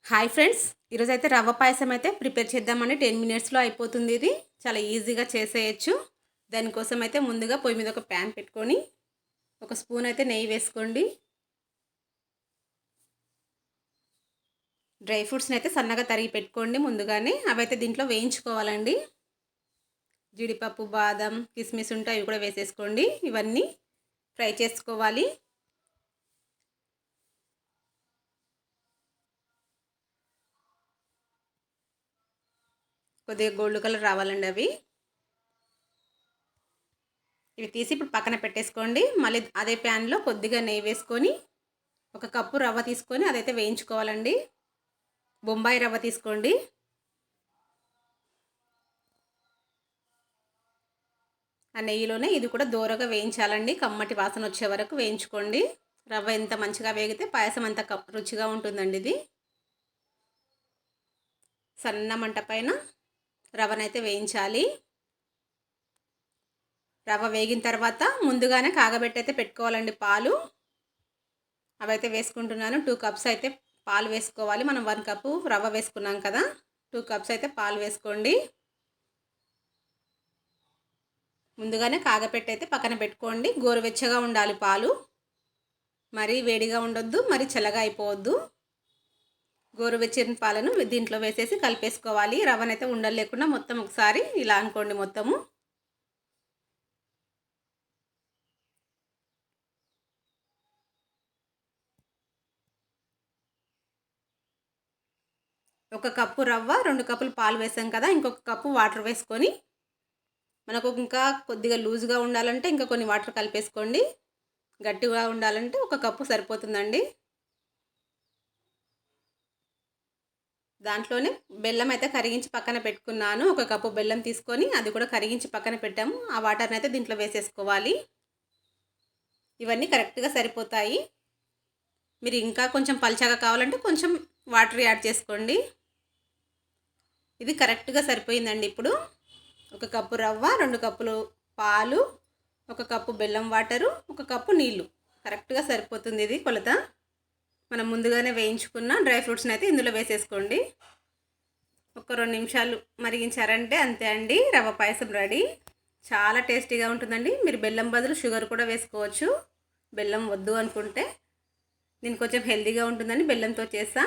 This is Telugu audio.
హాయ్ ఫ్రెండ్స్, ఈరోజైతే రవ్వ పాయసం అయితే ప్రిపేర్ చేద్దామని 10 మినిట్స్లో అయిపోతుంది. ఇది చాలా ఈజీగా చేసేయచ్చు. దానికోసం అయితే ముందుగా పొయ్యి మీద ఒక ప్యాన్ పెట్టుకొని ఒక స్పూన్ అయితే నెయ్యి వేసుకోండి. డ్రై ఫ్రూట్స్ని అయితే సన్నగా తరిగి పెట్టుకోండి ముందుగానే. అవైతే దీంట్లో వేయించుకోవాలండి. జీడిపప్పు, బాదం, కిస్మిస్ ఉంటే అవి కూడా వేసేసుకోండి. ఇవన్నీ ఫ్రై చేసుకోవాలి. కొద్దిగా గోల్డ్ కలర్ రావాలండి అవి. ఇవి తీసి ఇప్పుడు పక్కన పెట్టేసుకోండి. మళ్ళీ అదే ప్యాన్లో కొద్దిగా నెయ్యి వేసుకొని ఒక కప్పు రవ్వ తీసుకొని అదైతే వేయించుకోవాలండి. బొంబాయి రవ్వ తీసుకోండి. ఆ నెయ్యిలోనే ఇది కూడా దోరగా వేయించాలండి. కమ్మటి వాసన వచ్చే వరకు వేయించుకోండి. రవ్వ ఎంత మంచిగా వేగితే పాయసం అంత రుచిగా ఉంటుందండి. ఇది సన్న మంట పైన రవ్వనైతే వేయించాలి. రవ్వ వేగిన తర్వాత ముందుగానే కాగబెట్టి అయితే పెట్టుకోవాలండి పాలు. అవైతే వేసుకుంటున్నాను. 2 కప్స్ అయితే పాలు వేసుకోవాలి. మనం 1 కప్పు రవ్వ వేసుకున్నాం కదా, 2 కప్స్ అయితే పాలు వేసుకోండి. ముందుగానే కాగపెట్టి అయితే పక్కన పెట్టుకోండి. గోరువెచ్చగా ఉండాలి పాలు. మరీ వేడిగా ఉండొద్దు, మరీ చల్లగా అయిపోవద్దు. గోరువెచ్చని పాలను దీంట్లో వేసేసి కలిపేసుకోవాలి. రవ్వనైతే ఉండలు లేకుండా మొత్తం ఒకసారి ఇలా అనుకోండి. మొత్తము ఒక కప్పు రవ్వ, 2 కప్పులు పాలు వేసాం కదా, ఇంకొక కప్పు వాటర్ వేసుకొని మనకు ఇంకా కొద్దిగా లూజ్గా ఉండాలంటే ఇంకా కొన్ని వాటర్ కలిపేసుకోండి. గట్టిగా ఉండాలంటే ఒక కప్పు సరిపోతుందండి. దాంట్లోనే బెల్లం అయితే కరిగించి పక్కన పెట్టుకున్నాను. ఒక కప్పు బెల్లం తీసుకొని అది కూడా కరిగించి పక్కన పెట్టాము. ఆ వాటర్ని అయితే దీంట్లో వేసేసుకోవాలి. ఇవన్నీ కరెక్ట్గా సరిపోతాయి. మీరు ఇంకా కొంచెం పల్చగా కావాలంటే కొంచెం వాటర్ యాడ్ చేసుకోండి. ఇది కరెక్ట్గా సరిపోయిందండి. ఇప్పుడు ఒక కప్పు రవ్వ, 2 కప్పులు పాలు, ఒక కప్పు బెల్లం వాటరు, ఒక కప్పు నీళ్ళు కరెక్ట్గా సరిపోతుంది. ఇది కొలత. మనం ముందుగానే వేయించుకున్న డ్రై ఫ్రూట్స్ని అయితే ఇందులో వేసేసుకోండి. ఒక 2 నిమిషాలు మరిగించారంటే అంతే అండి, రవ్వ పాయసం రెడీ. చాలా టేస్టీగా ఉంటుందండి. మీరు బెల్లం బదులు షుగర్ కూడా వేసుకోవచ్చు. బెల్లం వద్దు అనుకుంటే. నేను కొంచెం హెల్తీగా ఉంటుందని బెల్లంతో చేసా.